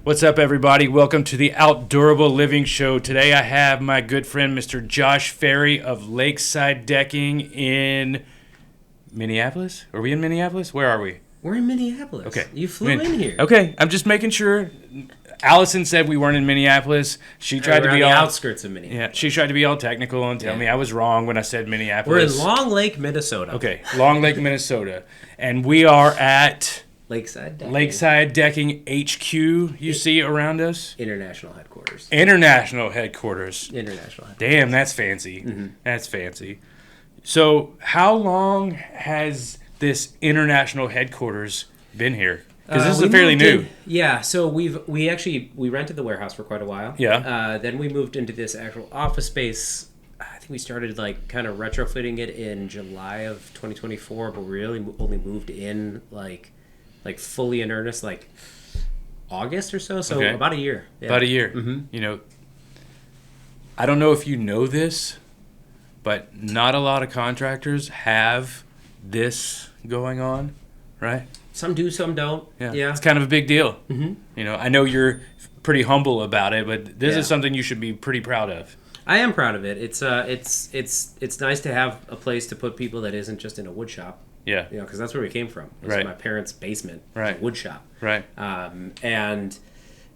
What's up, everybody? Welcome to the Outdoorable Living Show. Today I have my good friend, Mr. Josh Ferri of Lakeside Decking in Minneapolis. Are we in Minneapolis? Where are we? We're in Minneapolis. Okay. You flew in here. Okay, I'm just making sure. Allison said we weren't in Minneapolis. She tried to be on the all outskirts of Minneapolis. Yeah, she tried to be all technical and tell me I was wrong when I said We're Minneapolis. in Long Lake, Minnesota. Okay, Long Lake, Minnesota. And we are at Lakeside Decking. Lakeside Decking HQ, you see around us? International headquarters. International headquarters. International headquarters. Damn, that's fancy. Mm-hmm. That's fancy. So, how long has this international headquarters been here? Because this is fairly new. Yeah, so we rented the warehouse for quite a while. Yeah. Then we moved into this actual office space. I think we started kind of retrofitting it in July of 2024, but we really only moved in like fully in earnest August or so. So about a year. Yeah. About a year. Mm-hmm. You know, I don't know if you know this, but not a lot of contractors have this going on, right? Some do, some don't. Yeah. It's kind of a big deal. Mm-hmm. You know, I know you're pretty humble about it, but this is something you should be pretty proud of. I am proud of it. It's nice to have a place to put people that isn't just in a wood shop. Yeah. You know, because that's where we came from. It was my parents' basement. Right. It was a wood shop. Right. And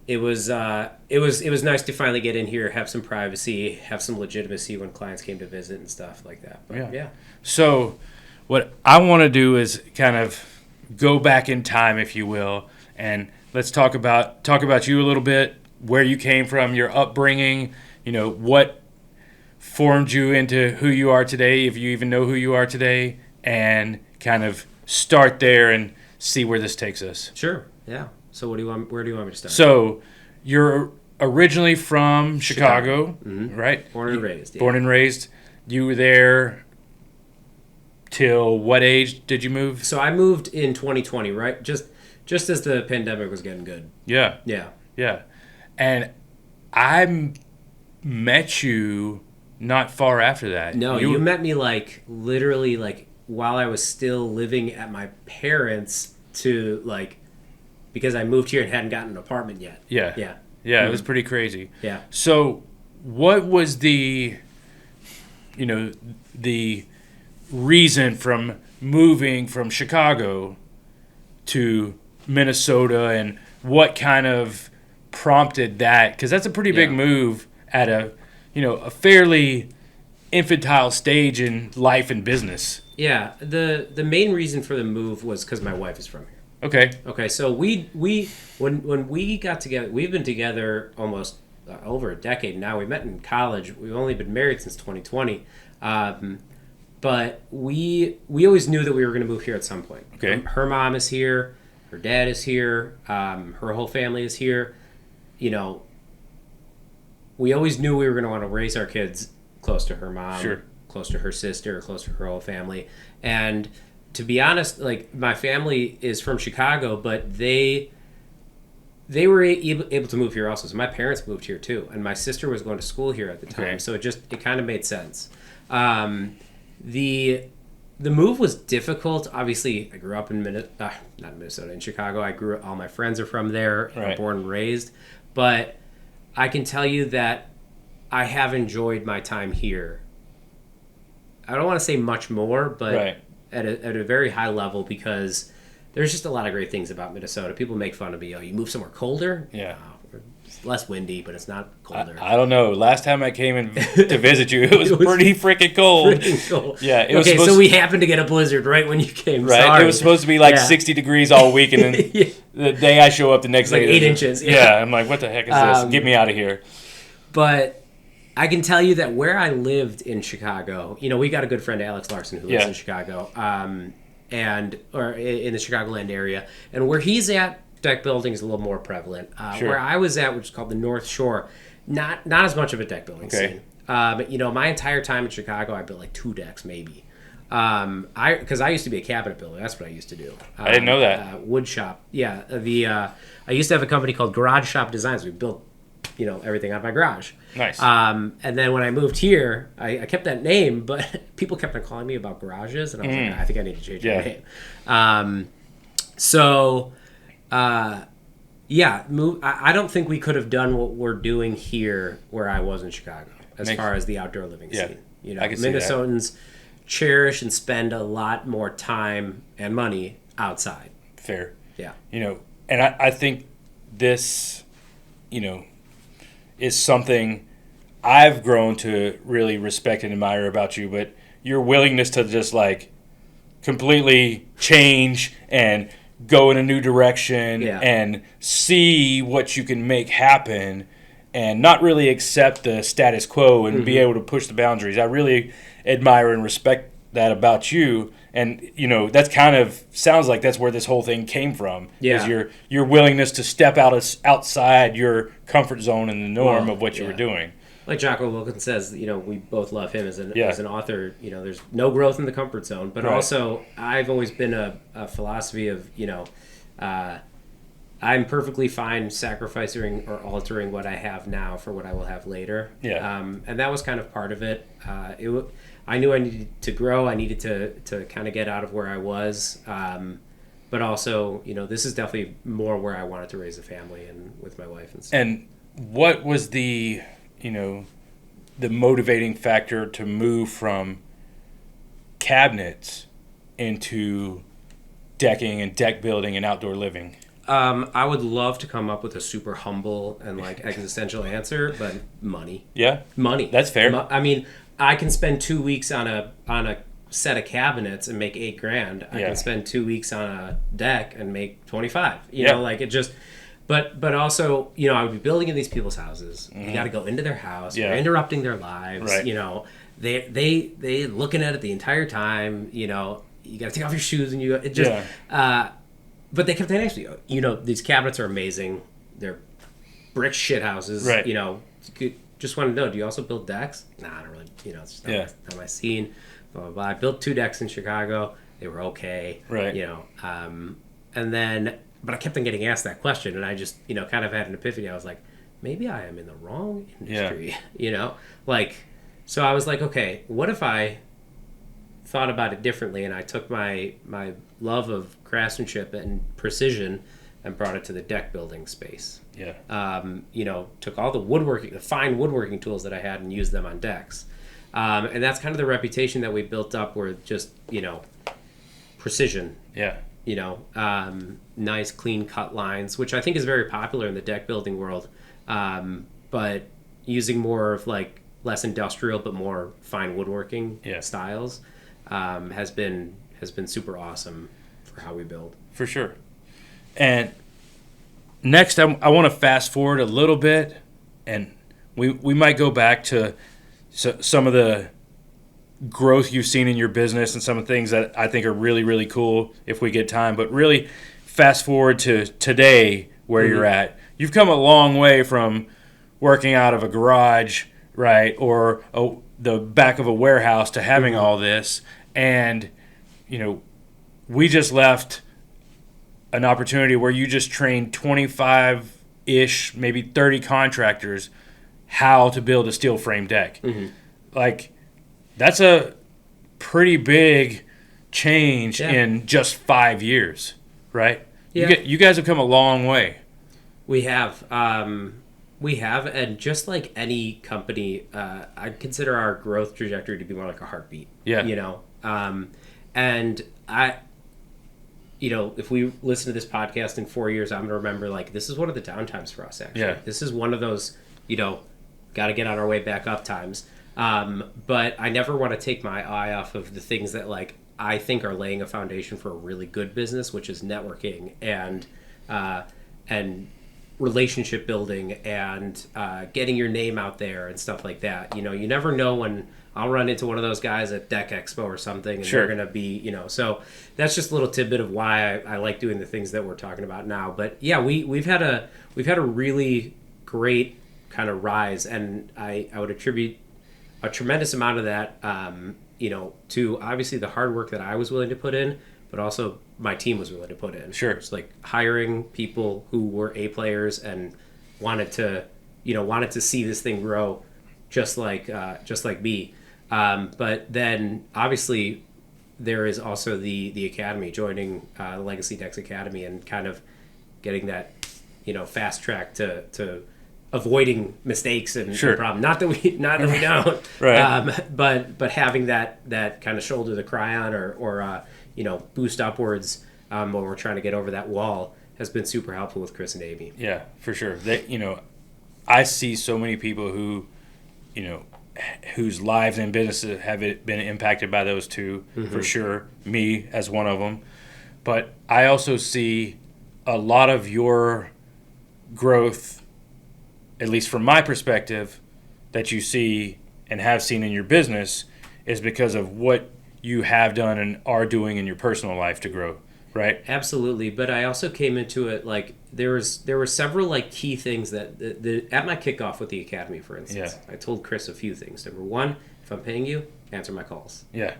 it was nice to finally get in here, have some privacy, have some legitimacy when clients came to visit and stuff like that. But, yeah. So, what I want to do is kind of go back in time, if you will, and let's talk about you a little bit, where you came from, your upbringing, you know, what formed you into who you are today, if you even know who you are today, and kind of start there and see where this takes us. Sure. Yeah. So where do you want me to start? So you're originally from Chicago. Mm-hmm. Right? Born and raised. Yeah. Born and raised. You were there till what age did you move? So I moved in 2020, right? Just as the pandemic was getting good. Yeah. Yeah. Yeah. And I met you not far after that. No, you met me literally while I was still living at my parents' because I moved here and hadn't gotten an apartment yet. Yeah. Yeah. Yeah, It was pretty crazy. Yeah. So what was the reason from moving from Chicago to Minnesota, and what kind of prompted that? Because that's a pretty big move at a fairly infantile stage in life and business. Yeah, the main reason for the move was because my wife is from here. Okay. So when we got together, we've been together almost over a decade now. We met in college. We've only been married since 2020, but we always knew that we were going to move here at some point. Okay. Her mom is here. Her dad is here. Her whole family is here. You know, we always knew we were going to want to raise our kids close to her mom, sure, close to her sister, close to her whole family. And to be honest, my family is from Chicago, but they were able to move here also. So my parents moved here too, and my sister was going to school here at the time. Okay. So it kind of made sense. The move was difficult. Obviously, I grew up in in Chicago. All my friends are from there. Right. Born and raised. But I can tell you that I have enjoyed my time here. I don't want to say much more, but at a very high level, because there's just a lot of great things about Minnesota. People make fun of me. Oh, you move somewhere colder? Yeah. It's less windy, but it's not colder. I don't know. Last time I came in to visit you, it was pretty freaking cold. Yeah. So we happened to get a blizzard right when you came. Right. Sorry. It was supposed to be 60 degrees all week, and then the day I show up the next day, 8 inches. Yeah. I'm like, what the heck is this? Get me out of here. But I can tell you that where I lived in Chicago, we got a good friend, Alex Larson, who lives in Chicago, or in the Chicagoland area, and where he's at, deck building is a little more prevalent. Sure. Where I was at, which is called the North Shore, not as much of a deck building scene. But my entire time in Chicago, I built 2 decks maybe. Because I used to be a cabinet builder. That's what I used to do. I didn't know that. Wood shop. Yeah. I used to have a company called Garage Shop Designs. We built everything out of my garage. Nice. And then when I moved here, I kept that name, but people kept on calling me about garages, and I was like, I think I need to change my name. So Yeah, I don't think we could have done what we're doing here where I was in Chicago as far as the outdoor living scene. You know, Minnesotans cherish and spend a lot more time and money outside. Fair. Yeah. You know, and I think this, you know, is something I've grown to really respect and admire about you, but your willingness to just like completely change and go in a new direction and see what you can make happen and not really accept the status quo and be able to push the boundaries. I really admire and respect that about you. And, you know, that's kind of sounds like that's where this whole thing came from. Yeah. Is your willingness to step outside your comfort zone and the norm of what you were doing. Like Jocko Wilkins says, you know, we both love him as an author. You know, there's no growth in the comfort zone. But also, I've always been a philosophy of, you know, I'm perfectly fine sacrificing or altering what I have now for what I will have later. Yeah. And that was kind of part of it. I knew I needed to grow. I needed to kind of get out of where I was. But also, you know, this is definitely more where I wanted to raise a family and with my wife and stuff. And what was the, you know, the motivating factor to move from cabinets into decking and deck building and outdoor living? I would love to come up with a super humble and like existential answer, but money. Yeah, money. That's fair. I mean, I can spend 2 weeks on a set of cabinets and make $8,000. I can spend 2 weeks on a deck and make 25. You know, like it just. But also, you know, I would be building in these people's houses. You got to go into their house. You're interrupting their lives. Right. You know, they looking at it the entire time. You know, you got to take off your shoes and it just. But they kept asking, you know, these cabinets are amazing. They're brick shit houses. Right. You know, just want to know, do you also build decks? Nah, I don't really. You know, it's just not my scene. Blah, blah, blah. I built 2 decks in Chicago. They were okay. Right. You know, and then. But I kept on getting asked that question, and I just, you know, kind of had an epiphany. I was like, maybe I am in the wrong industry, you know? Like, so I was like, okay, what if I thought about it differently, and I took my love of craftsmanship and precision and brought it to the deck building space. Yeah. You know, took all the fine woodworking tools that I had and used them on decks. And that's kind of the reputation that we built up, where just, you know, precision. Yeah. You know, nice clean cut lines, which I think is very popular in the deck building world. But using more of like less industrial but more fine woodworking styles has been super awesome for how we build. For sure. And next, I want to fast forward a little bit, and we might go back to some of the growth you've seen in your business and some of the things that I think are really, really cool if we get time. But really fast forward to today where you're at. You've come a long way from working out of a garage, right, or the back of a warehouse to having all this. And, you know, we just left an opportunity where you just trained 25-ish, maybe 30 contractors how to build a steel frame deck. Like, that's a pretty big change in just 5 years, right? Yeah. You guys have come a long way. We have. And just like any company, I consider our growth trajectory to be more like a heartbeat. Yeah. You know, and you know, if we listen to this podcast in 4 years, I'm going to remember, like, this is one of the downtimes for us, actually. Yeah. This is one of those, you know, got to get on our way back up times. But I never want to take my eye off of the things that, like, I think are laying a foundation for a really good business, which is networking and relationship building and getting your name out there and stuff like that. You know, you never know when I'll run into one of those guys at Deck Expo or something, and they're going to be, you know. So that's just a little tidbit of why I like doing the things that we're talking about now. But yeah, we've had a really great kind of rise, and I would attribute a tremendous amount of that, you know, to obviously the hard work that I was willing to put in, but also my team was willing to put in. Sure. It's like hiring people who were A players and wanted to see this thing grow just like me. But then obviously there is also the academy, joining the Legacy Decks Academy and kind of getting that fast track to avoiding mistakes and Sure. problems. Not that we don't. Right. But having that kind of shoulder to cry on or boost upwards when we're trying to get over that wall has been super helpful with Chris and Amy. Yeah, for sure. I see so many people who, whose lives and businesses have been impacted by those two, for sure. Me as one of them. But I also see a lot of your growth, at least from my perspective, that you see and have seen in your business is because of what you have done and are doing in your personal life to grow, right? Absolutely. But I also came into it like there were several like key things that at my kickoff with the academy, for instance, I told Chris a few things. Number one, if I'm paying you, answer my calls. Yeah.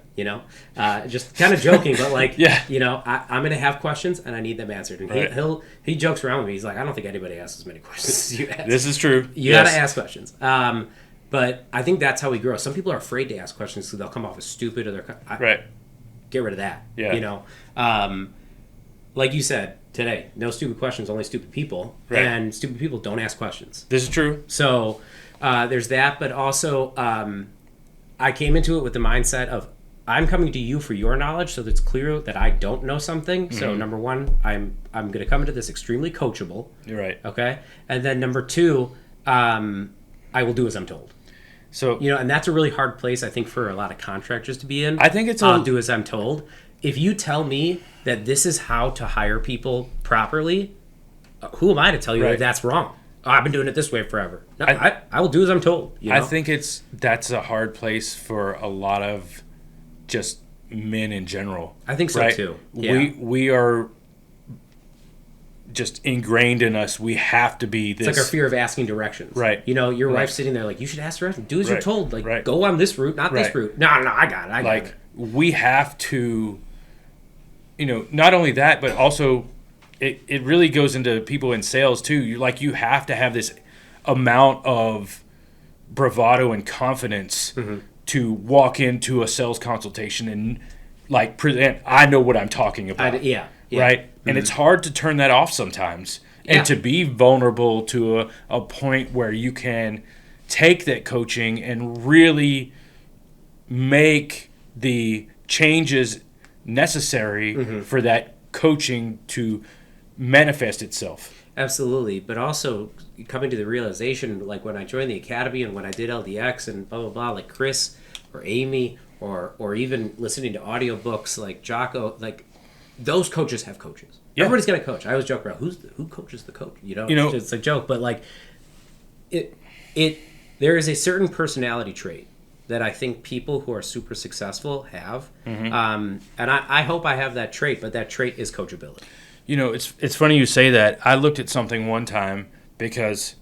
Just kind of joking, but like, yeah. I'm going to have questions and I need them answered. And right. he jokes around with me. He's like, I don't think anybody asks as many questions as you ask. This is true. You got to ask questions. But I think that's how we grow. Some people are afraid to ask questions because they'll come off as stupid or right. Get rid of that. Yeah. Like you said today, no stupid questions, only stupid people. Right. And stupid people don't ask questions. This is true. So there's that. But also, I came into it with the mindset of I'm coming to you for your knowledge, so that it's clear that I don't know something. Mm-hmm. So number one, I'm going to come into this extremely coachable. You're right. Okay. And then number two, I will do as I'm told. So and that's a really hard place, I think, for a lot of contractors to be in. I think it's I'll do as I'm told. If you tell me that this is how to hire people properly, who am I to tell you that that's wrong? Oh, I've been doing it this way forever. No, I will do as I'm told. I think that's a hard place for a lot of just men in general. I think so too. Yeah. We are just ingrained in us. We have to be this. It's like our fear of asking directions. Right. Your wife's sitting there like, you should ask directions. Do as you're told. Like, go on this route, not this route. No, I got it. I got it. We have to, not only that, but also it really goes into people in sales too. You have to have this amount of bravado and confidence to walk into a sales consultation and present, I know what I'm talking about. Right? Mm-hmm. And it's hard to turn that off sometimes and to be vulnerable to a point where you can take that coaching and really make the changes necessary for that coaching to manifest itself. Absolutely. But also coming to the realization, like when I joined the academy and when I did LDX and blah, blah, blah, like Chris or Amy or even listening to audiobooks like Jocko, like those coaches have coaches. Yeah. Everybody's got a coach. I always joke around, who coaches the coach? It's a joke, but like there is a certain personality trait that I think people who are super successful have. And I hope I have that trait, but that trait is coachability. It's funny you say that. I looked at something one time because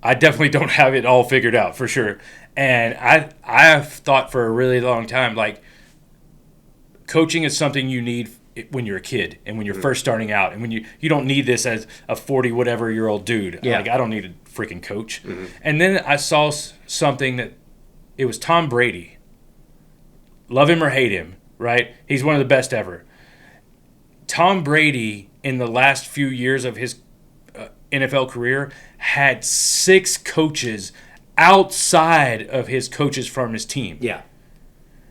I definitely don't have it all figured out for sure. And I have thought for a really long time, like, coaching is something you need when you're a kid and when you're first starting out. And when you don't need this as a 40-whatever-year-old dude. Yeah. Like, I don't need a freaking coach. And then I saw something that it was Tom Brady. Love him or hate him, right? He's one of the best ever. Tom Brady, in the last few years of his NFL career, had 6 coaches outside of his coaches from his team. Yeah.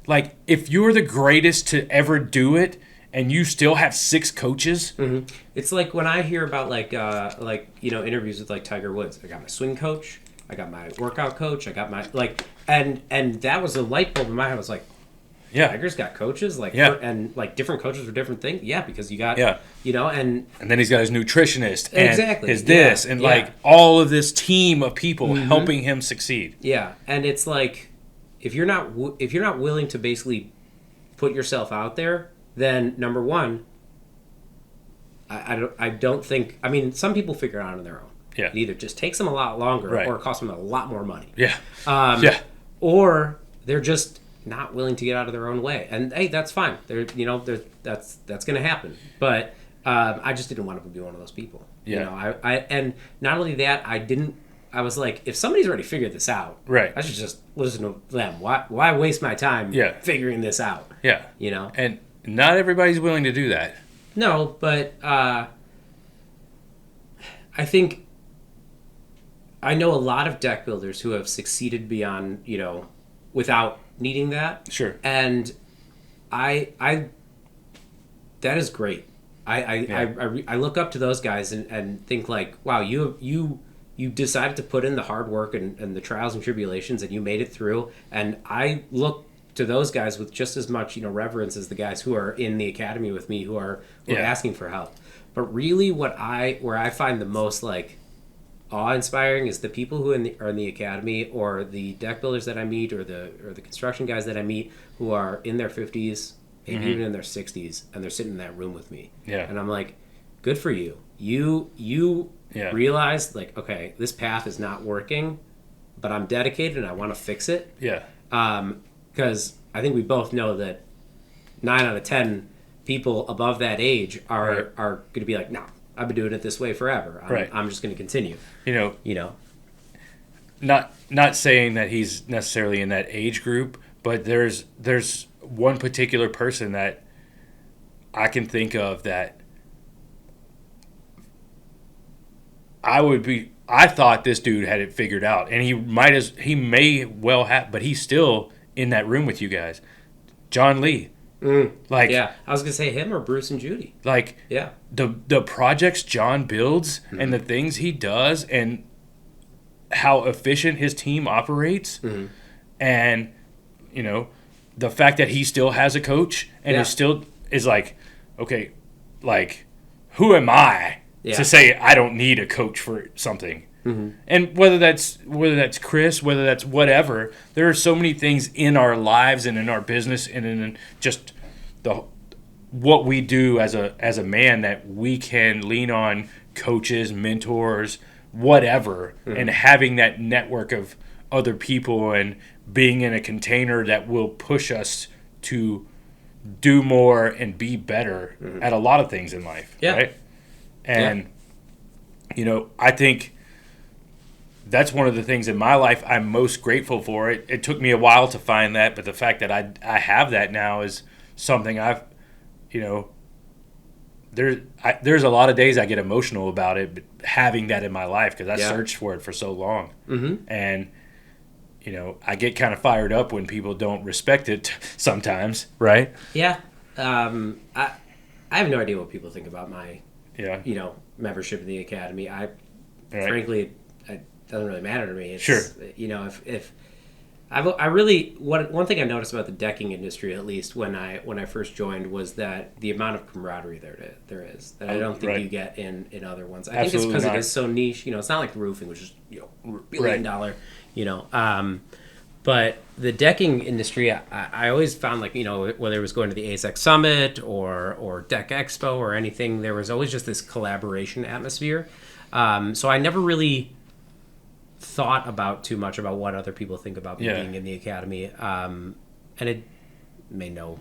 Like, if you're the greatest to ever do it and you still have 6 coaches. It's like when I hear about interviews with like Tiger Woods. I got my swing coach. I got my workout coach. I got my and that was a light bulb in my head. I was like, yeah, Tiger's got coaches, and different coaches for different things. Yeah, because you got, and then he's got his nutritionist and his this and like all of this team of people helping him succeed. Yeah, and it's like if you're not willing to basically put yourself out there, then number one, I don't think. I mean, some people figure it out on their own. Yeah, it either just takes them a lot longer or it costs them a lot more money. Yeah, or they're just not willing to get out of their own way, and hey, that's fine. That's going to happen. But I just didn't want to be one of those people. Yeah. I and not only that, I was like, if somebody's already figured this out, I should just listen to them. Why waste my time figuring this out? Yeah. And not everybody's willing to do that. No, but I I think I know a lot of deck builders who have succeeded beyond, without needing that. Sure. And I that is great. I look up to those guys and think like, wow, you decided to put in the hard work and the trials and tribulations, and you made it through. And I look to those guys with just as much reverence as the guys who are in the academy with me who are asking for help. But really, where I find the most like awe-inspiring is the people who are in the academy, or the deck builders that I meet, or the construction guys that I meet who are in their 50s, maybe even in their 60s, and they're sitting in that room with me. Yeah. And I'm like, good for you. You realize, like, okay, this path is not working, but I'm dedicated and I want to fix it. Yeah. Because I think we both know that 9 out of 10 people above that age are going to be like, no, I've been doing it this way forever. I'm just going to continue. Not saying that he's necessarily in that age group, but there's one particular person that I can think of that I thought this dude had it figured out, and he may well have, but he's still in that room with you guys. John Lee. Like, yeah, I was gonna say him or Bruce and Judy. Like, yeah, the projects John builds and the things he does and how efficient his team operates, and the fact that he still has a coach and is like, okay, like, who am I to say I don't need a coach for something? And whether that's Chris, whether that's whatever, there are so many things in our lives and in our business and in just what we do as a man that we can lean on coaches, mentors, whatever, and having that network of other people and being in a container that will push us to do more and be better at a lot of things in life, right? And I think that's one of the things in my life I'm most grateful for. It took me a while to find that, but the fact that I have that now is something I've, there's a lot of days I get emotional about it, but having that in my life, because I searched for it for so long. And, I get kind of fired up when people don't respect it sometimes, right? Yeah. I have no idea what people think about my, membership in the academy. Frankly, it doesn't really matter to me. It's, sure. If I really one thing I noticed about the decking industry, at least when I first joined, was that the amount of camaraderie there is that I don't think you get in other ones. I think it's because it is so niche. It's not like roofing, which is $1 billion. But the decking industry, I always found, like, whether it was going to the ASEC Summit or Deck Expo or anything, there was always just this collaboration atmosphere. So I never really thought too much about what other people think about me being in the academy, and it made no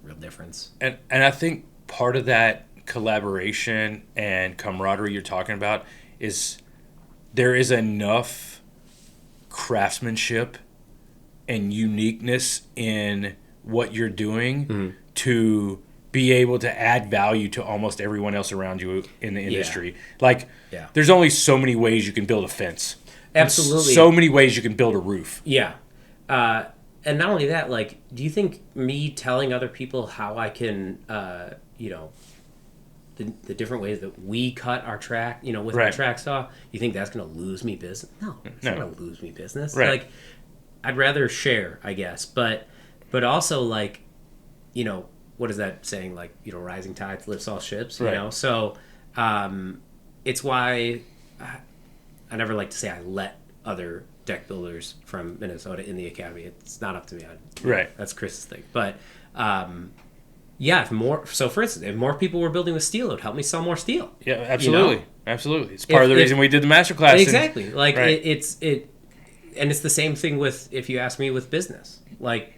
real difference. And I think part of that collaboration and camaraderie you're talking about is there is enough craftsmanship and uniqueness in what you're doing to be able to add value to almost everyone else around you in the industry. There's only so many ways you can build a fence. Absolutely. There's so many ways you can build a roof. Yeah. And not only that, like, do you think me telling other people how I can, the different ways that we cut our track, with our track saw, you think that's going to lose me business? No, it's not going to lose me business. Right. Like, I'd rather share, I guess. But also, like, what is that saying? Like, rising tides lifts all ships, you know? So it's why I never like to say I let other deck builders from Minnesota in the academy. It's not up to me. That's Chris's thing. But for instance, if more people were building with steel, it would help me sell more steel. Yeah, absolutely. Absolutely. It's part of the reason we did the masterclass. Exactly. And it's the same thing with, if you ask me, with business. Like,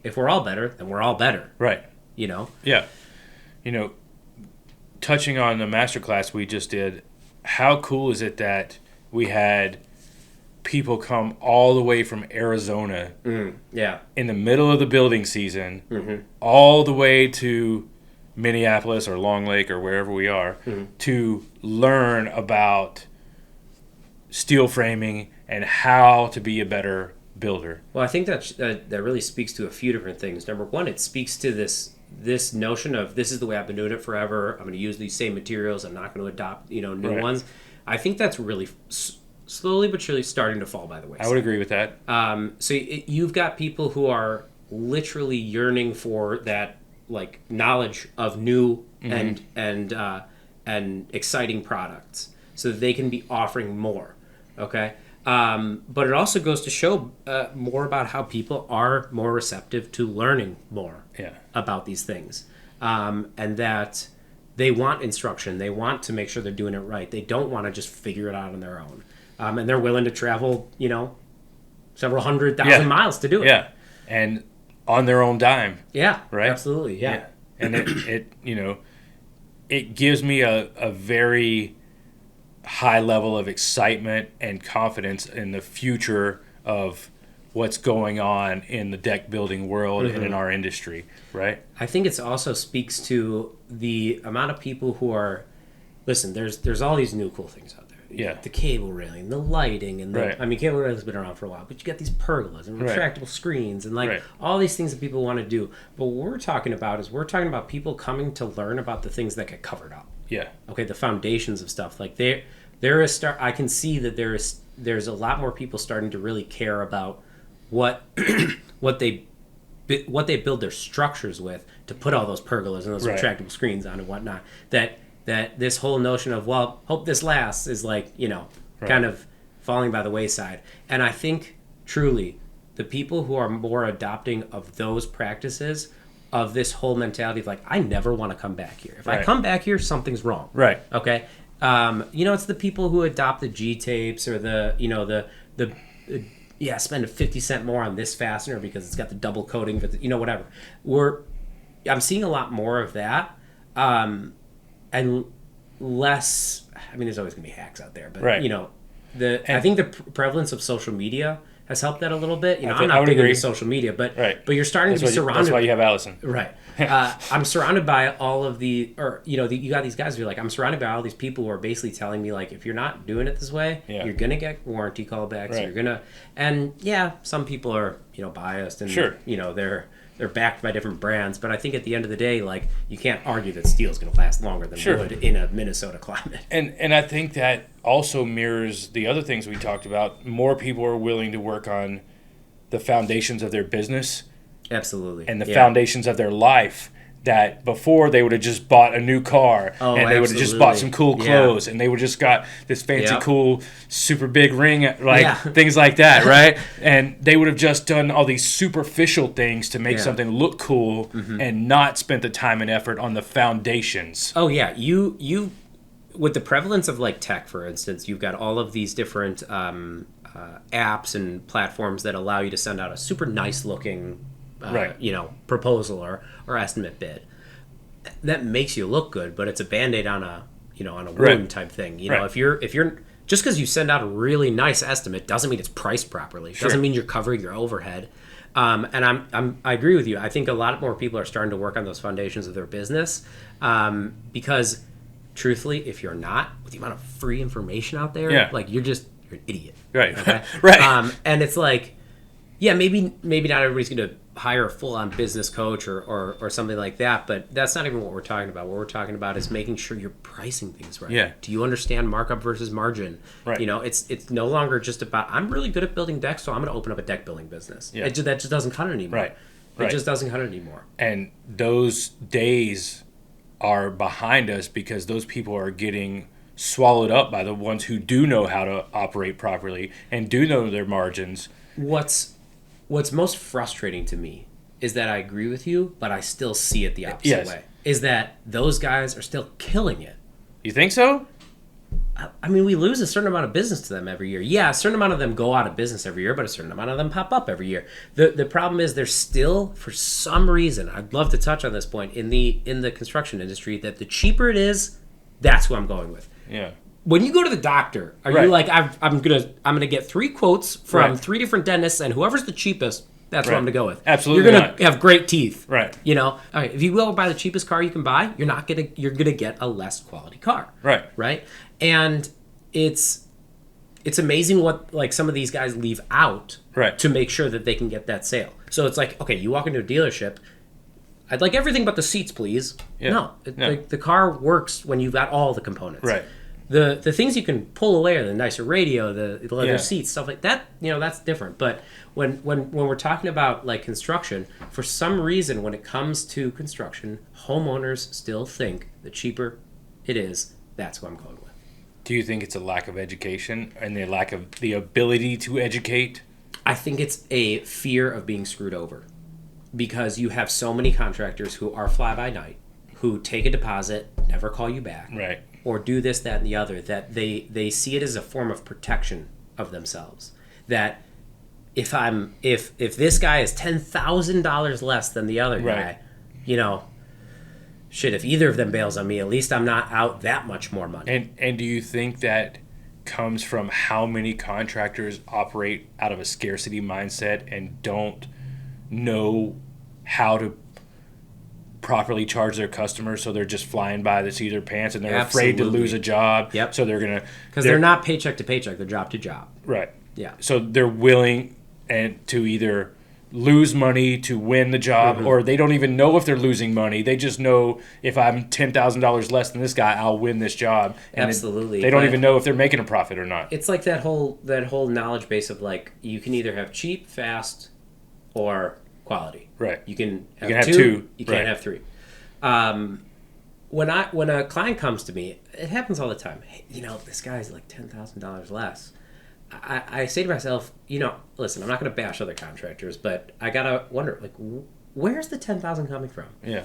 if we're all better, then we're all better. Right. Yeah. Touching on the masterclass we just did, how cool is it that we had people come all the way from Arizona in the middle of the building season, all the way to Minneapolis or Long Lake or wherever we are to learn about steel framing and how to be a better builder? Well, I think that really speaks to a few different things. Number one, it speaks to this notion of this is the way I've been doing it forever. I'm going to use these same materials. I'm not going to adopt new ones. I think that's really slowly but surely starting to fall by the wayside. I would agree with that. So you've got people who are literally yearning for that like knowledge of new and exciting products, so that they can be offering more. Okay. But it also goes to show more about how people are more receptive to learning more about these things, and that they want instruction. They want to make sure they're doing it right. They don't want to just figure it out on their own, and they're willing to travel, several 100,000 miles to do it. Yeah, and on their own dime. Yeah, right. Absolutely. Yeah, and it gives me a very high level of excitement and confidence in the future of what's going on in the deck building world and in our industry, right? I think it also speaks to the amount of people who are, listen, there's all these new cool things out there. Yeah. The cable railing, the lighting, and cable railing's been around for a while, but you got these pergolas and retractable screens and all these things that people want to do. But what we're talking about people coming to learn about the things that get covered up. Yeah. Okay, the foundations of stuff. Like there is I can see that there's a lot more people starting to really care about what they build their structures with to put all those pergolas and those retractable screens on and whatnot. That this whole notion of, well, hope this lasts is kind of falling by the wayside. And I think truly the people who are more adopting of those practices, of this whole mentality of I never want to come back here. If I come back here, something's wrong. Right. Okay. It's the people who adopt the G tapes or spend 50 cents more on this fastener because it's got the double coating for whatever. I'm seeing a lot more of that, and less. I mean, there's always gonna be hacks out there, but I think the prevalence of social media has helped that a little bit. I'm not big into social media, but you're starting to be surrounded. That's why you have Allison. Right. I'm surrounded by all of you got these guys who are I'm surrounded by all these people who are basically telling me if you're not doing it this way, you're going to get warranty callbacks. You're going to, and some people are, biased and, they're backed by different brands. But I think at the end of the day, you can't argue that steel is going to last longer than wood in a Minnesota climate. And I think that also mirrors the other things we talked about. More people are willing to work on the foundations of their business. Absolutely. And the foundations of their life, that before they would have just bought a new car and they would have just bought some cool clothes and they would just got this fancy cool super big ring, things like that, right? And they would have just done all these superficial things to make something look cool and not spent the time and effort on the foundations. Oh yeah, you with the prevalence of tech, for instance, you've got all of these different apps and platforms that allow you to send out a super nice looking proposal or estimate bid that makes you look good, but it's a Band-Aid on a wound type thing. If you're just because you send out a really nice estimate doesn't mean it's priced properly. Doesn't mean you're covering your overhead. And I agree with you. I think a lot more people are starting to work on those foundations of their business, because truthfully, if you're not, with the amount of free information out there, you're an idiot. Right. Okay? Right. And it's maybe not everybody's going to hire a full-on business coach or something like that, but that's not even what we're talking about. What we're talking about is making sure you're pricing things right. Yeah. Do you understand markup versus margin? Right. It's no longer just about, I'm really good at building decks, so I'm going to open up a deck building business. Yeah. That just doesn't cut it anymore. Right. It just doesn't cut it anymore. And those days are behind us because those people are getting swallowed up by the ones who do know how to operate properly and do know their margins. What's most frustrating to me is that I agree with you, but I still see it the opposite way. Is that those guys are still killing it. You think so? I mean, we lose a certain amount of business to them every year. Yeah, a certain amount of them go out of business every year, but a certain amount of them pop up every year. The problem is there's still, for some reason, I'd love to touch on this point, in the construction industry, that the cheaper it is, that's who I'm going with. Yeah. When you go to the doctor, are you I'm gonna get 3 quotes from 3 different dentists, and whoever's the cheapest, That's what I'm going to go with. Absolutely You're going to have great teeth. Right. You know, all right, if you go buy the cheapest car you can buy, you're going to get a less quality car. Right. Right? And it's amazing what like some of these guys leave out to make sure that they can get that sale. So it's like, okay, you walk into a dealership, I'd like everything but the seats, please. Yeah. No. The car works when you've got all the components. Right. The things you can pull away are the nicer radio, the leather seats, stuff like that. You know, that's different. But when we're talking about like construction, for some reason, when it comes to construction, homeowners still think the cheaper it is, that's what I'm going with. Do you think it's a lack of education and the lack of the ability to educate? I think it's a fear of being screwed over, because you have so many contractors who are fly by night, who take a deposit, never call you back. Right. Or do this, that, and the other, that they see it as a form of protection of themselves. That if this guy is $10,000 less than the other guy, you know, shit, if either of them bails on me, at least I'm not out that much more money. And do you think that comes from how many contractors operate out of a scarcity mindset and don't know how to properly charge their customers, so they're just flying by the seat of their pants and they're afraid to lose a job? Yep. So because they're not paycheck to paycheck, they're job to job. Right. Yeah. So they're willing and to either lose money to win the job, or they don't even know if they're losing money. They just know, if I'm $10,000 less than this guy, I'll win this job. And absolutely. They don't even know if they're making a profit or not. It's like that whole knowledge base of like, you can either have cheap, fast, or quality. Right. You can have, two. You can't have three. When a client comes to me, it happens all the time. Hey, you know, this guy's like $10,000 less. I say to myself, you know, listen, I'm not going to bash other contractors, but I got to wonder, like, where's the $10,000 coming from? Yeah.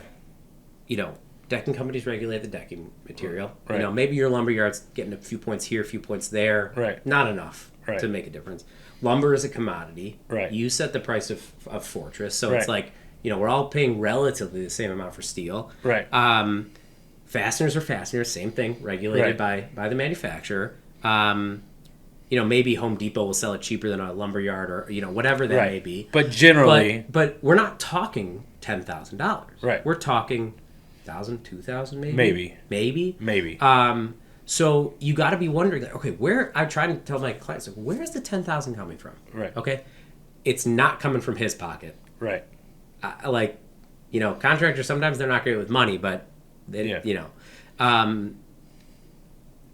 You know, decking companies regulate the decking material. Right. You know, maybe your lumberyard's getting a few points here, a few points there. Right. Not enough to make a difference. Lumber is a commodity. Right. You set the price of Fortress, so it's like, you know, we're all paying relatively the same amount for steel. Right. Fasteners are fasteners, same thing, regulated by the manufacturer. You know, maybe Home Depot will sell it cheaper than a lumberyard, or, you know, whatever that may be. But generally... But we're not talking $10,000. Right. We're talking $1,000, $2,000 maybe. Maybe. So you got to be wondering, like, okay, where... I try to tell my clients, like, where's the $10,000 coming from? Right. Okay? It's not coming from his pocket. Right. Like, you know, contractors, sometimes they're not great with money, but, they, you know...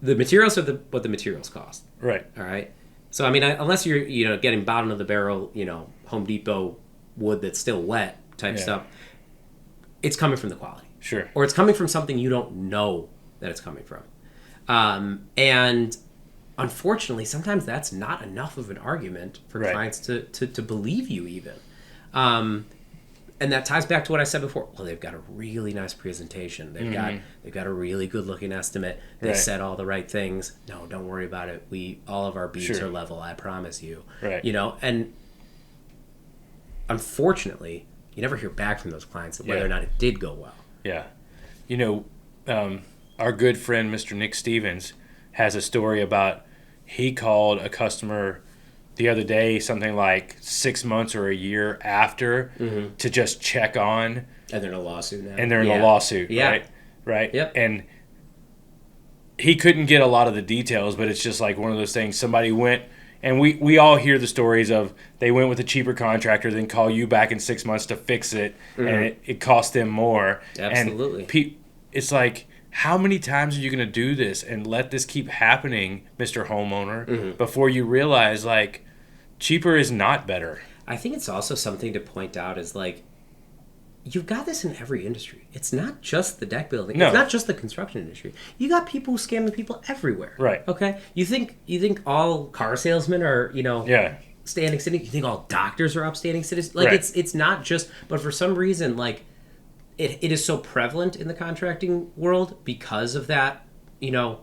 the materials are what the materials cost. Right. All right. So, I mean, unless you're, you know, getting bottom of the barrel, you know, Home Depot wood that's still wet type stuff, it's coming from the quality. Sure. Or it's coming from something you don't know that it's coming from. And unfortunately, sometimes that's not enough of an argument for clients to believe you even. And that ties back to what I said before. Well, they've got a really nice presentation. They've got a really good looking estimate. They said all the right things. No, don't worry about it. All of our beats are level. I promise you. Right. You know, and unfortunately, you never hear back from those clients whether or not it did go well. Yeah. You know, our good friend Mr. Nick Stevens has a story about he called a customer the other day, something like 6 months or a year after, to just check on. And they're in a lawsuit now. And they're in a lawsuit, right? Yep. And he couldn't get a lot of the details, but it's just like one of those things. Somebody went, and we all hear the stories of they went with a cheaper contractor, then call you back in 6 months to fix it, and it cost them more. Absolutely. And it's like, how many times are you going to do this and let this keep happening, Mr. Homeowner, before you realize, like, cheaper is not better? I think it's also something to point out is, like, you've got this in every industry. It's not just the deck building. No. It's not just the construction industry. You got people who scam the people everywhere. Right. Okay? You think all car salesmen are, you know, standing citizens? You think all doctors are upstanding citizens? Like, it's not just... But for some reason, like, it is so prevalent in the contracting world because of that, you know,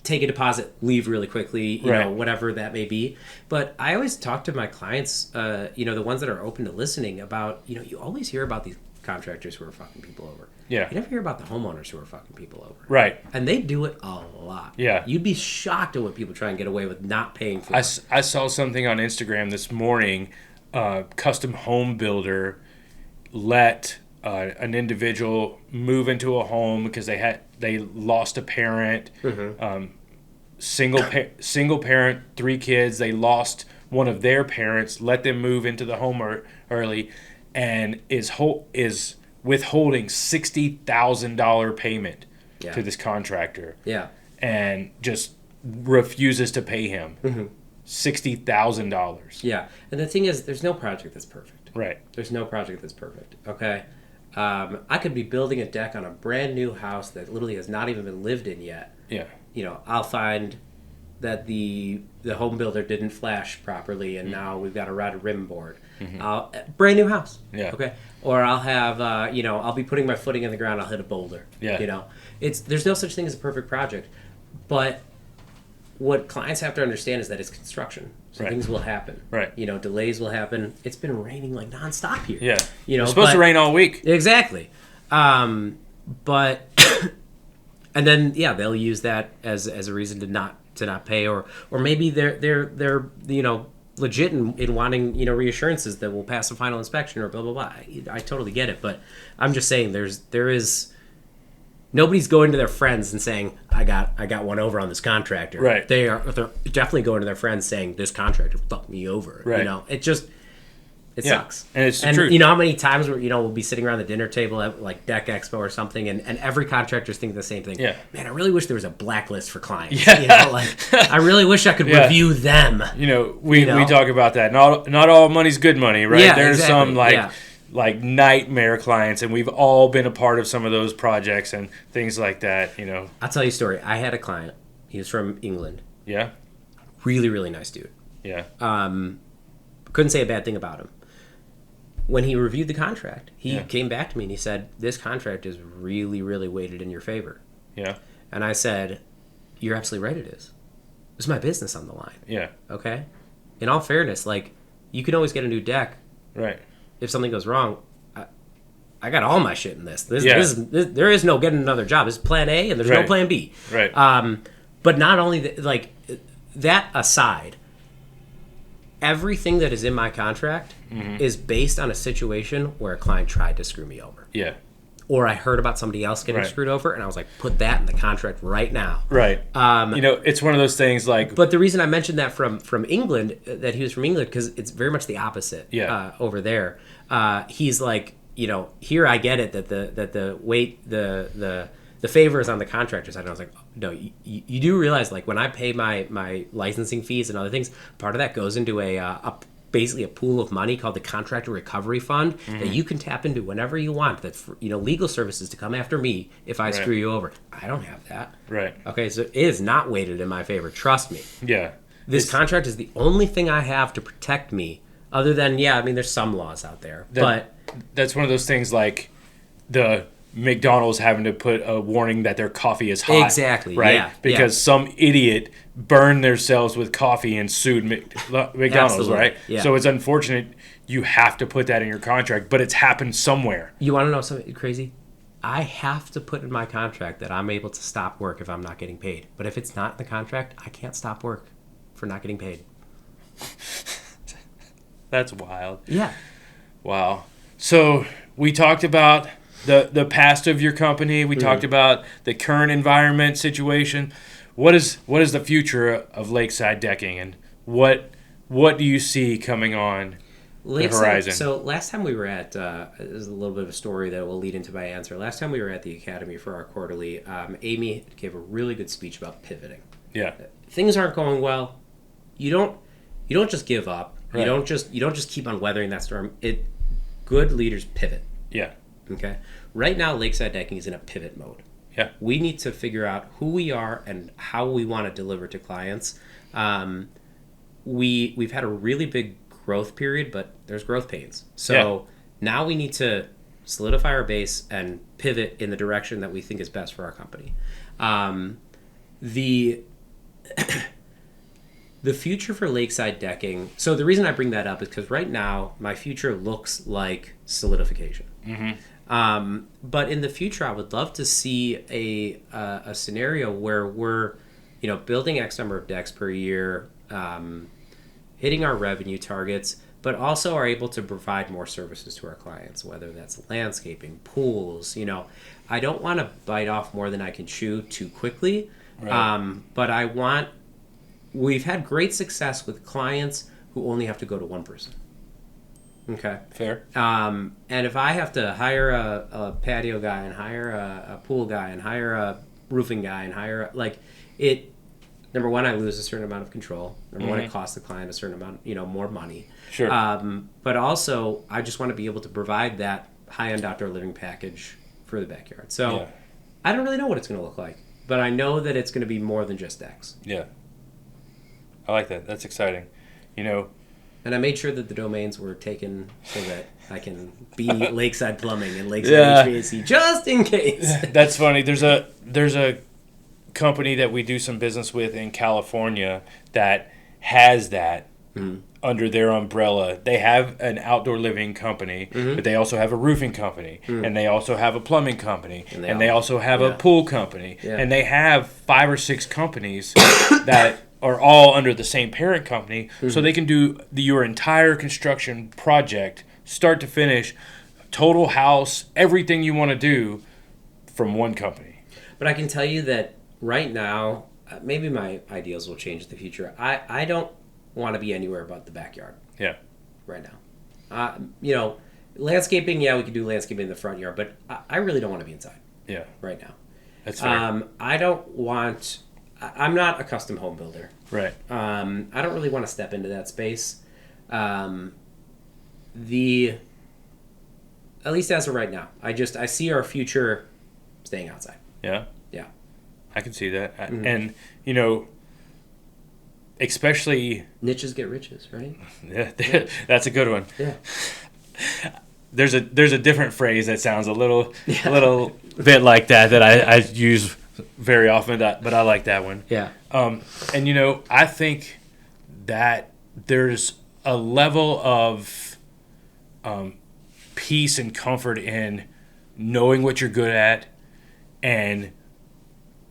take a deposit, leave really quickly, you know, whatever that may be. But I always talk to my clients, you know, the ones that are open to listening about, you know, you always hear about these contractors who are fucking people over. Yeah. You never hear about the homeowners who are fucking people over. Right. And they do it a lot. Yeah. You'd be shocked at what people try and get away with not paying for. I saw something on Instagram this morning custom home builder let an individual move into a home because they lost a parent, single parent, 3 kids. They lost one of their parents, let them move into the home early, and is withholding $60,000 payment to this contractor. Yeah. And just refuses to pay him $60,000. Yeah. And the thing is, there's no project that's perfect. Right. There's no project that's perfect. Okay. I could be building a deck on a brand new house that literally has not even been lived in yet. Yeah. You know, I'll find that the home builder didn't flash properly, and now we've got a rotted rim board. Brand new house. Yeah. Okay. Or I'll have, I'll be putting my footing in the ground. I'll hit a boulder. Yeah. You know, there's no such thing as a perfect project, but what clients have to understand is that it's construction. So things will happen. Right. You know, delays will happen. It's been raining like nonstop here. Yeah. You know, it's supposed to rain all week. Exactly. But and then they'll use that as a reason to not pay, or maybe they're legit in wanting reassurances that we'll pass a final inspection or blah blah blah. I totally get it, but I'm just saying there is nobody's going to their friends and saying I got one over on this contractor. Right. They're definitely going to their friends saying this contractor fucked me over. Right. You know, it sucks. And it's the and truth. You know how many times we'll be sitting around the dinner table at like Deck Expo or something, and every contractor's thinking the same thing. Yeah. Man, I really wish there was a blacklist for clients. Yeah. You know, like I really wish I could review them. You know, we talk about that. Not all money's good money, right? Yeah, There's exactly. some like nightmare clients, and we've all been a part of some of those projects and things like that. You know. I'll tell you a story. I had a client. He was from England. Yeah. Really, really nice dude. Yeah. Couldn't say a bad thing about him. When he reviewed the contract, he came back to me and he said, this contract is really, really weighted in your favor. Yeah. And I said, you're absolutely right, it is. It's my business on the line. Yeah. Okay? In all fairness, like, you can always get a new deck. Right. If something goes wrong, I got all my shit in this. There is no getting another job. This is plan A and there's no plan B. Right. But not only that aside, everything that is in my contract is based on a situation where a client tried to screw me over. Yeah. Or I heard about somebody else getting screwed over, and I was like, put that in the contract right now. Right. It's one of those things like... But the reason I mentioned that from England, that he was from England, because it's very much the opposite over there. He's like, here I get it, that the weight, the favor is on the contractor side. And I was like, no, you do realize, like, when I pay my licensing fees and other things, part of that goes into basically a pool of money called the Contractor Recovery Fund that you can tap into whenever you want. That's for, legal services to come after me if I screw you over. I don't have that. Right. Okay, so it is not weighted in my favor. Trust me. Yeah. This contract is the only thing I have to protect me, other than, there's some laws out there. But that's one of those things like the McDonald's having to put a warning that their coffee is hot. Exactly, right? yeah. Because some idiot burned themselves with coffee and sued McDonald's, Absolutely, right? yeah. So it's unfortunate you have to put that in your contract, but it's happened somewhere. You want to know something crazy? I have to put in my contract that I'm able to stop work if I'm not getting paid. But if it's not in the contract, I can't stop work for not getting paid. That's wild. Yeah. Wow. So we talked about the past of your company. We talked about the current environment situation. What is the future of Lakeside Decking, and what do you see coming on the horizon? So last time we were at, this is a little bit of a story that will lead into my answer. Last time we were at the Academy for our quarterly, Amy gave a really good speech about pivoting. Yeah. Things aren't going well. You don't just give up. Right. You don't just keep on weathering that storm. Good leaders pivot. Yeah. Okay. Right now, Lakeside Decking is in a pivot mode. Yeah. We need to figure out who we are and how we want to deliver to clients. We've had a really big growth period, but there's growth pains. So now we need to solidify our base and pivot in the direction that we think is best for our company. The future for Lakeside Decking. So the reason I bring that up is because right now my future looks like solidification. Mm-hmm. But in the future, I would love to see a scenario where we're, building X number of decks per year, hitting our revenue targets, but also are able to provide more services to our clients, whether that's landscaping, pools. I don't want to bite off more than I can chew too quickly. Right. But we've had great success with clients who only have to go to one person. Okay. Fair. And if I have to hire a patio guy and hire a pool guy and hire a roofing guy and number one, I lose a certain amount of control. Number one, it costs the client a certain amount, more money. Sure. But also, I just want to be able to provide that high-end outdoor living package for the backyard. So I don't really know what it's going to look like, but I know that it's going to be more than just X. Yeah. I like that. That's exciting. And I made sure that the domains were taken so that I can be Lakeside Plumbing and Lakeside HVAC just in case. That's funny. There's a company that we do some business with in California that has that under their umbrella. They have an outdoor living company, but they also have a roofing company, and they also have a plumbing company, and they also have a pool company, and they have 5 or 6 companies that are all under the same parent company, so they can do your entire construction project, start to finish, total house, everything you want to do from one company. But I can tell you that right now, maybe my ideals will change in the future. I don't want to be anywhere but the backyard. Yeah. Right now. Landscaping, we can do landscaping in the front yard, but I really don't want to be inside. Yeah. Right now. That's fair. I'm not a custom home builder. Right. I don't really want to step into that space. At least as of right now, I see our future staying outside. Yeah. Yeah. I can see that. And, especially... Niches get riches, right? Yeah, that's a good one. Yeah. There's a different phrase that sounds a little bit like that I use very often, but I like that one. Yeah. And I think that there's a level of peace and comfort in knowing what you're good at and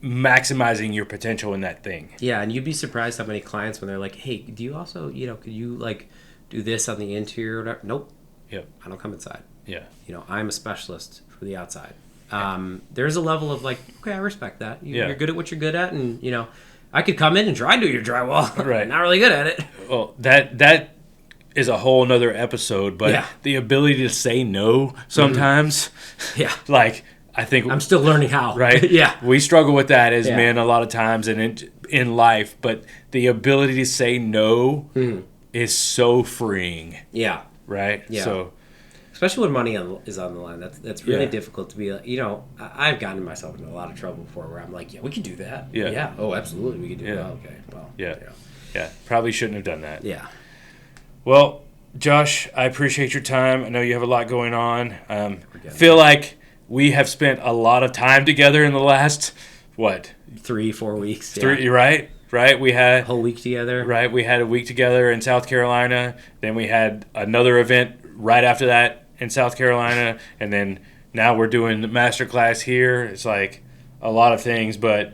maximizing your potential in that thing. Yeah, and you'd be surprised how many clients when they're like, "Hey, do you also, could you do this on the interior or whatever?" Nope. Yep. I don't come inside. Yeah. I'm a specialist for the outside. There's a level of okay, I respect that. You're good at what you're good at, and I could come in and try to do your drywall. Right. Not really good at it. Well, that is a whole nother episode, but the ability to say no sometimes. Yeah. I think I'm still learning how. Right? Yeah. We struggle with that as men a lot of times and in life, but the ability to say no is so freeing. Yeah. Right? Yeah. So, especially when money is on the line. That's really difficult to be. I've gotten myself into a lot of trouble before where I'm like, we can do that. Yeah. Yeah. Oh, absolutely, we can do that. Okay. Well. Yeah. Probably shouldn't have done that. Yeah. Well, Josh, I appreciate your time. I know you have a lot going on. Feel like we have spent a lot of time together in the last 3-4 weeks. Right. We had a whole week together. Right. We had a week together in South Carolina. Then we had another event right after that in South Carolina, and then now we're doing the master class here. It's like a lot of things, but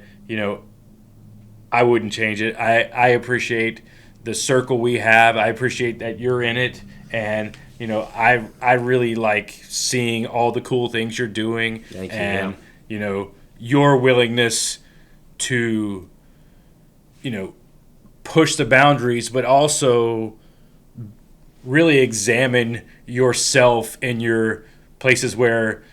I wouldn't change it. I appreciate the circle we have. I appreciate that you're in it, and I really like seeing all the cool things you're doing. Thank you. And your willingness to push the boundaries, but also really examine yourself in your places where,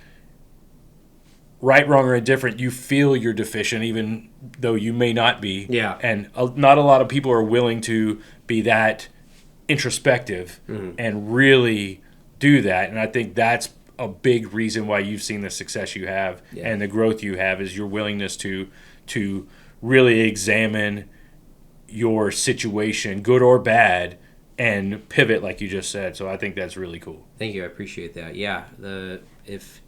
right, wrong, or indifferent, you feel you're deficient, even though you may not be. Yeah. And not a lot of people are willing to be that introspective and really do that. And I think that's a big reason why you've seen the success you have and the growth you have is your willingness to really examine your situation, good or bad, and pivot like you just said. So I think that's really cool. Thank you. I appreciate that. Yeah. If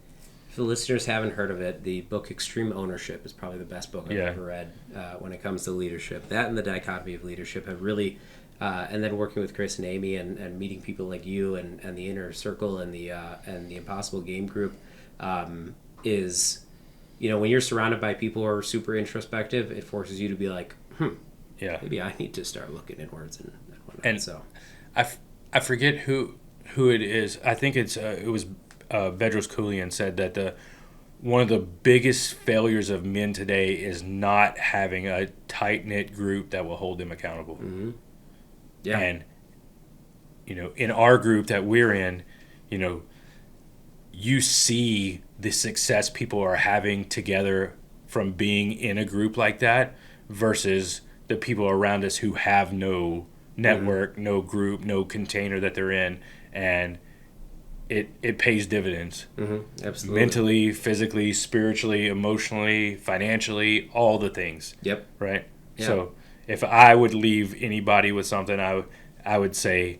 the listeners haven't heard of it, the book Extreme Ownership is probably the best book I've ever read when it comes to leadership. That and The Dichotomy of Leadership have really, and then working with Chris and Amy and meeting people like you and the Inner Circle and the Impossible Game Group is, when you're surrounded by people who are super introspective, it forces you to be like, maybe I need to start looking inwards and whatnot. And so I forget who it is. I think it was Bedros Keuilian said that one of the biggest failures of men today is not having a tight knit group that will hold them accountable. Mm-hmm. Yeah. And in our group that we're in, you see the success people are having together from being in a group like that versus the people around us who have no network, no group, no container that they're in, and it pays dividends. Mm-hmm. Absolutely. Mentally, physically, spiritually, emotionally, financially, all the things. Yep. Right? Yeah. So if I would leave anybody with something, I would say,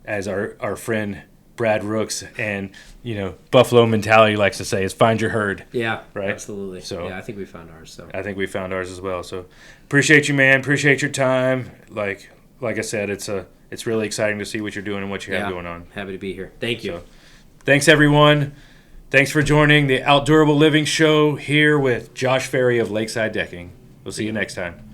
as our friend Brad Rooks and, Buffalo mentality likes to say, is find your herd. Yeah, right? Absolutely. So yeah, I think we found ours. So I think we found ours as well. So appreciate you, man. Appreciate your time. Like I said, it's really exciting to see what you're doing and what you have going on. Happy to be here. Thank you. So, thanks, everyone. Thanks for joining the Outdoorable Living Show here with Josh Ferri of Lakeside Decking. We'll see you next time.